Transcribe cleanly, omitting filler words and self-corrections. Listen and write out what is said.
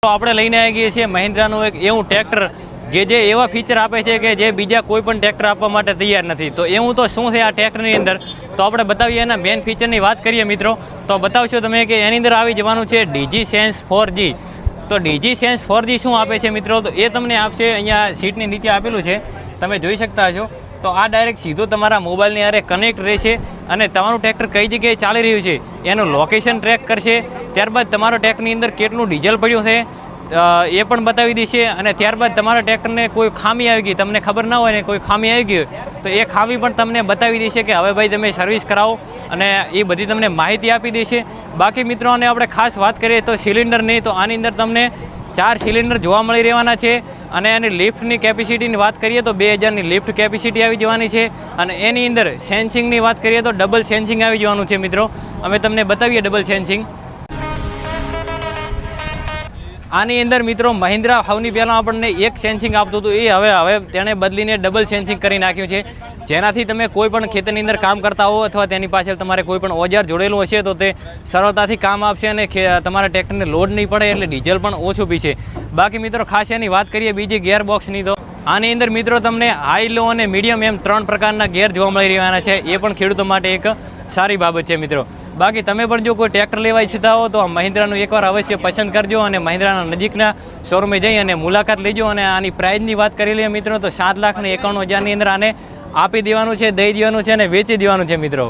તો આપણે લઈને આવી ગઈએ છીએ મહિન્દ્રાનું એક એવું ટ્રેક્ટર કે જે એવા ફીચર આપે છે કે જે બીજા કોઈ પણ ટ્રેક્ટર આપવા માટે તૈયાર નથી. તો એવું તો શું છે આ ટ્રેક્ટરની અંદર, તો આપણે બતાવીએ એના મેન ફીચરની વાત કરીએ મિત્રો. તો બતાવશો તમે કે એની અંદર આવી જવાનું છે DigiSense 4G. તો DigiSense 4G શું આપે છે મિત્રો, તો એ તમને આપશે અહીંયા સીટની નીચે આપેલું છે, તમે જોઈ શકતા છો. તો આ ડાયરેક્ટ સીધું તમારા મોબાઈલની હારે કનેક્ટ રહેશે અને તમારું ટ્રેક્ટર કઈ જગ્યાએ ચાલી રહ્યું છે એનું લોકેશન ટ્રેક કરશે. ત્યારબાદ તમારા ટ્રેક્ટરની અંદર કેટલું ડીઝલ પડ્યું છે એ પણ બતાવી દેશે. અને ત્યારબાદ તમારા ટ્રેક્ટરને કોઈ ખામી આવી ગઈ, તમને ખબર ના હોય ને કોઈ ખામી આવી ગઈ તો એ ખામી પણ તમને બતાવી દેશે કે હવે ભાઈ તમે સર્વિસ કરાવો, અને એ બધી તમને માહિતી આપી દેશે. બાકી મિત્રોને આપણે ખાસ વાત કરીએ તો સિલિન્ડરની, તો આની અંદર તમને 4 સિલિન્ડર જોવા મળી રહેવાના છે. અને એની લિફ્ટની કેપેસિટીની વાત કરીએ તો 2000ની લિફ્ટ કેપેસિટી આવી જવાની છે. અને એની અંદર સેન્સિંગની વાત કરીએ તો ડબલ સેન્સિંગ આવી જવાનું છે મિત્રો. અમે તમને બતાવીએ ડબલ સેન્સિંગ. આની અંદર મિત્રો મહિન્દ્રા સૌની પહેલાં આપણને એક સેન્સિંગ આપતું હતું, એ હવે તેણે બદલીને ડબલ સેન્સિંગ કરી નાખ્યું છે. જેનાથી તમે કોઈ પણ ખેતરની અંદર કામ કરતા હો અથવા તેની પાછળ તમારે કોઈ પણ ઓજાર જોડેલું હશે તો તે સરળતાથી કામ આપશે અને તમારા ટ્રેક્ટરને લોડ નહીં પડે, એટલે ડીઝલ પણ ઓછું પીશે. બાકી મિત્રો ખાસ એની વાત કરીએ બીજી ગિયરબોક્સની, તો આની અંદર મિત્રો તમને હાઈ, લો અને મીડિયમ એમ 3 પ્રકારના ગિયર જોવા મળી રહેવાના છે. એ પણ ખેડૂતો માટે એક સારી બાબત છે મિત્રો. બાકી તમે પણ જો કોઈ ટ્રેક્ટર લેવા ઈચ્છતા હો તો મહિન્દ્રાનું એકવાર અવશ્ય પસંદ કરજો અને મહિન્દ્રાના નજીકના શોરૂમે જઈ અને મુલાકાત લેજો. અને આની પ્રાઇઝની વાત કરી લઈએ મિત્રો તો 7,91,000ની અંદર આને આપી દેવાનું છે, દઈ દેવાનું છે અને વેચી દેવાનું છે મિત્રો.